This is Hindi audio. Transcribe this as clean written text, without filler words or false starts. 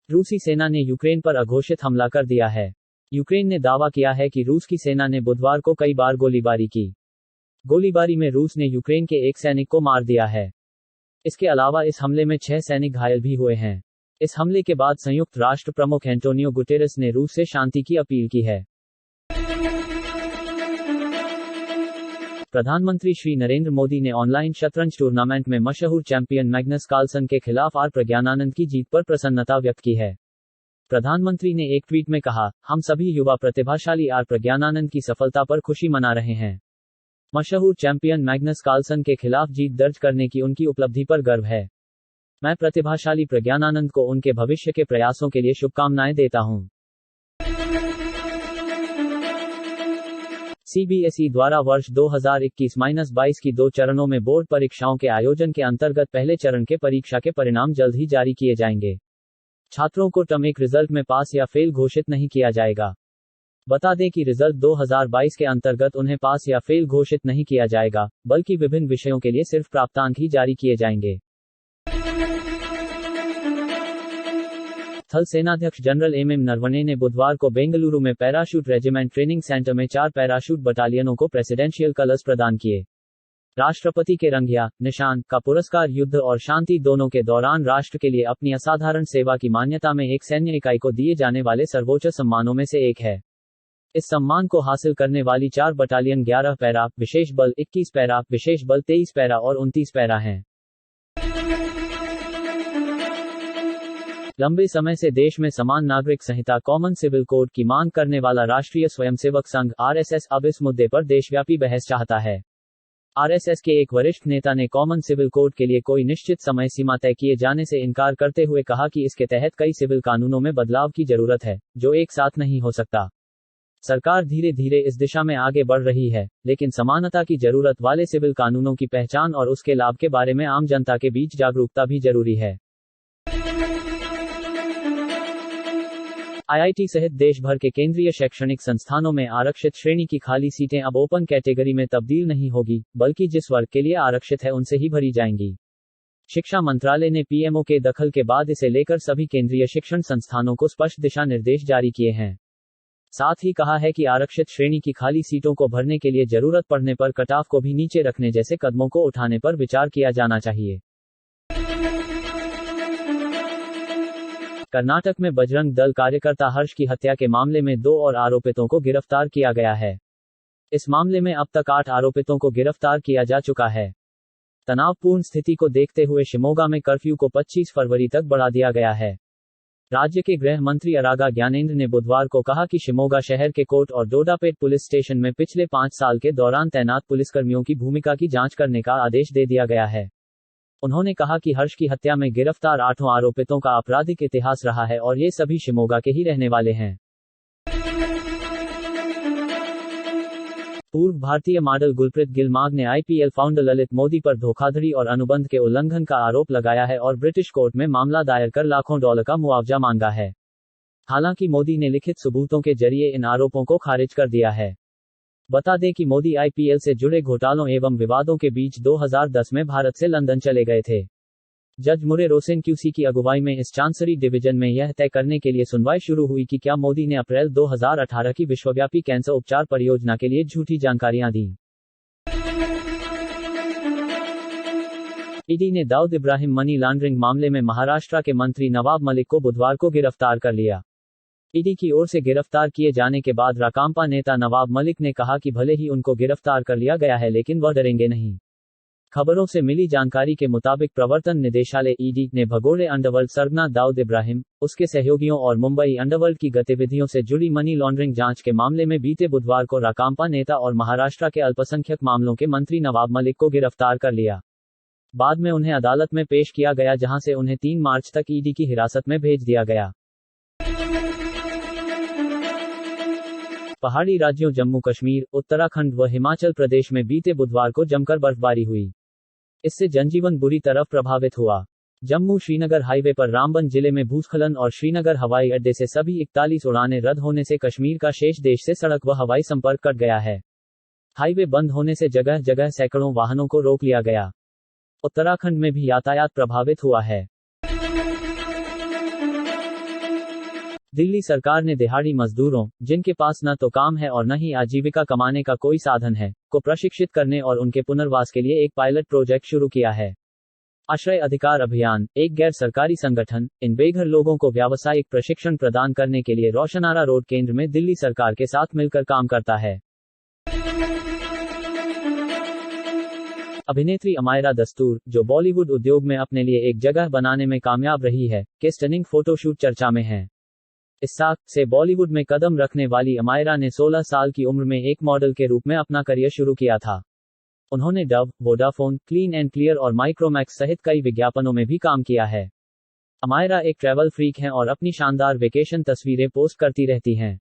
रूसी सेना ने यूक्रेन पर अघोषित हमला कर दिया है। यूक्रेन ने दावा किया है कि रूस की सेना ने बुधवार को कई बार गोलीबारी की। गोलीबारी में रूस ने यूक्रेन के एक सैनिक को मार दिया है। इसके अलावा इस हमले में 6 सैनिक घायल भी हुए हैं। इस हमले के बाद संयुक्त राष्ट्र प्रमुख एंटोनियो गुटेरेस ने रूस से शांति की अपील की है। प्रधानमंत्री श्री नरेंद्र मोदी ने ऑनलाइन शतरंज टूर्नामेंट में मशहूर चैंपियन मैग्नस कार्लसन के खिलाफ आर प्रज्ञानानंद की जीत पर प्रसन्नता व्यक्त की है। प्रधानमंत्री ने एक ट्वीट में कहा, हम सभी युवा प्रतिभाशाली आर प्रज्ञानानंद की सफलता पर खुशी मना रहे हैं। मशहूर चैंपियन मैग्नस कार्लसन के खिलाफ जीत दर्ज करने की उनकी उपलब्धि पर गर्व है। मैं प्रतिभाशाली प्रज्ञानानंद को उनके भविष्य के प्रयासों के लिए शुभकामनाएं देता हूं। सीबीएसई द्वारा वर्ष 2021-22 की 2 चरणों में बोर्ड परीक्षाओं के आयोजन के अंतर्गत पहले चरण के परीक्षा के परिणाम जल्द ही जारी किए जाएंगे। छात्रों को टर्म 1 रिजल्ट में पास या फेल घोषित नहीं किया जाएगा। बता दें कि रिजल्ट 2022 के अंतर्गत उन्हें पास या फेल घोषित नहीं किया जाएगा, बल्कि विभिन्न विषयों के लिए सिर्फ प्राप्तांक ही जारी किए जाएंगे। थल सेनाध्यक्ष जनरल एमएम नरवणे ने बुधवार को बेंगलुरु में पैराशूट रेजिमेंट ट्रेनिंग सेंटर में 4 पैराशूट बटालियनों को प्रेसिडेंशियल कलर्स प्रदान किए। राष्ट्रपति के रंगिया निशान का पुरस्कार युद्ध और शांति दोनों के दौरान राष्ट्र के लिए अपनी असाधारण सेवा की मान्यता में एक सैन्य इकाई को दिए जाने वाले सर्वोच्च सम्मानों में से एक है। इस सम्मान को हासिल करने वाली 4 बटालियन 11 पैरा विशेष बल, 21 पैरा विशेष बल, 23 पैरा और 29 पैरा हैं। लंबे समय से देश में समान नागरिक संहिता कॉमन सिविल कोड की मांग करने वाला राष्ट्रीय स्वयंसेवक संघ आरएसएस अब इस मुद्दे पर देशव्यापी बहस चाहता है। आरएसएस के एक वरिष्ठ नेता ने कॉमन सिविल कोड के लिए कोई निश्चित समय सीमा तय किए जाने से इनकार करते हुए कहा कि इसके तहत कई सिविल कानूनों में बदलाव की जरूरत है, जो एक साथ नहीं हो सकता। सरकार धीरे धीरे इस दिशा में आगे बढ़ रही है, लेकिन समानता की जरूरत वाले सिविल कानूनों की पहचान और उसके लाभ के बारे में आम जनता के बीच जागरूकता भी जरूरी है। आईआईटी सहित देश भर के केंद्रीय शैक्षणिक संस्थानों में आरक्षित श्रेणी की खाली सीटें अब ओपन कैटेगरी में तब्दील नहीं होगी, बल्कि जिस वर्ग के लिए आरक्षित है उनसे ही भरी जाएंगी। शिक्षा मंत्रालय ने पीएमओ के दखल के बाद इसे लेकर सभी केंद्रीय शिक्षण संस्थानों को स्पष्ट दिशा निर्देश जारी किए हैं। साथ ही कहा है कि आरक्षित श्रेणी की खाली सीटों को भरने के लिए जरूरत पड़ने पर कटऑफ को भी नीचे रखने जैसे कदमों को उठाने पर विचार किया जाना चाहिए। कर्नाटक में बजरंग दल कार्यकर्ता हर्ष की हत्या के मामले में 2 और आरोपितों को गिरफ्तार किया गया है। इस मामले में अब तक 8 आरोपितों को गिरफ्तार किया जा चुका है। तनावपूर्ण स्थिति को देखते हुए शिमोगा में कर्फ्यू को 25 फरवरी तक बढ़ा दिया गया है। राज्य के गृह मंत्री अरागा ज्ञानेंद्र ने बुधवार को कहा कि शिमोगा शहर के कोर्ट और डोडापेट पुलिस स्टेशन में पिछले 5 साल के दौरान तैनात पुलिसकर्मियों की भूमिका की जांच करने का आदेश दे दिया गया है। उन्होंने कहा कि हर्ष की हत्या में गिरफ्तार 8 आरोपितों का आपराधिक इतिहास रहा है और ये सभी शिमोगा के ही रहने वाले हैं। पूर्व भारतीय मॉडल गुलप्रीत गिल-मांग ने आईपीएल फाउंडर ललित मोदी पर धोखाधड़ी और अनुबंध के उल्लंघन का आरोप लगाया है और ब्रिटिश कोर्ट में मामला दायर कर लाखों डॉलर का मुआवजा मांगा है। हालांकि मोदी ने लिखित सबूतों के जरिए इन आरोपों को खारिज कर दिया है। बता दें कि मोदी आईपीएल से जुड़े घोटालों एवं विवादों के बीच 2010 में भारत से लंदन चले गए थे। जज मुरे रोसेनक्यूसी की अगुवाई में इस चांसरी डिवीजन में यह तय करने के लिए सुनवाई शुरू हुई कि क्या मोदी ने अप्रैल 2018 की विश्वव्यापी कैंसर उपचार परियोजना के लिए झूठी जानकारियां दी। ईडी ने दाऊद इब्राहिम मनी लॉन्ड्रिंग मामले में महाराष्ट्र के मंत्री नवाब मलिक को बुधवार को गिरफ्तार कर लिया। ईडी की ओर से गिरफ्तार किए जाने के बाद राकांपा नेता नवाब मलिक ने कहा कि भले ही उनको गिरफ्तार कर लिया गया है लेकिन वह डरेंगे नहीं। खबरों से मिली जानकारी के मुताबिक प्रवर्तन निदेशालय ईडी ने भगोड़े अंडरवर्ल्ड सरगना दाऊद इब्राहिम, उसके सहयोगियों और मुंबई अंडरवर्ल्ड की गतिविधियों से जुड़ी मनी लॉन्ड्रिंग जांच के मामले में बीते बुधवार को राकांपा नेता और महाराष्ट्र के अल्पसंख्यक मामलों के मंत्री नवाब मलिक को गिरफ्तार कर लिया। बाद में उन्हें अदालत में पेश किया गया जहां से उन्हें 3 मार्च तक ईडी की हिरासत में भेज दिया गया। पहाड़ी राज्यों जम्मू कश्मीर, उत्तराखंड व हिमाचल प्रदेश में बीते बुधवार को जमकर बर्फबारी हुई। इससे जनजीवन बुरी तरह प्रभावित हुआ। जम्मू श्रीनगर हाईवे पर रामबन जिले में भूस्खलन और श्रीनगर हवाई अड्डे से सभी 41 उड़ानें रद्द होने से कश्मीर का शेष देश से सड़क व हवाई संपर्क कट गया है। हाईवे बंद होने से जगह जगह सैकड़ों वाहनों को रोक लिया गया। उत्तराखंड में भी यातायात प्रभावित हुआ है। दिल्ली सरकार ने दिहाड़ी मजदूरों, जिनके पास न तो काम है और न ही आजीविका कमाने का कोई साधन है, को प्रशिक्षित करने और उनके पुनर्वास के लिए एक पायलट प्रोजेक्ट शुरू किया है। आश्रय अधिकार अभियान, एक गैर सरकारी संगठन, इन बेघर लोगों को व्यावसायिक प्रशिक्षण प्रदान करने के लिए रोशनारा रोड केंद्र में दिल्ली सरकार के साथ मिलकर काम करता है। अभिनेत्री अमायरा दस्तूर, जो बॉलीवुड उद्योग में अपने लिए एक जगह बनाने में कामयाब रही है, के स्टनिंग फोटोशूट चर्चा में हैं। इस साल से बॉलीवुड में कदम रखने वाली अमायरा ने 16 साल की उम्र में एक मॉडल के रूप में अपना करियर शुरू किया था। उन्होंने Dove, Vodafone, clean and clear और माइक्रोमैक्स सहित कई विज्ञापनों में भी काम किया है। अमायरा एक ट्रैवल फ्रीक हैं और अपनी शानदार वेकेशन तस्वीरें पोस्ट करती रहती हैं।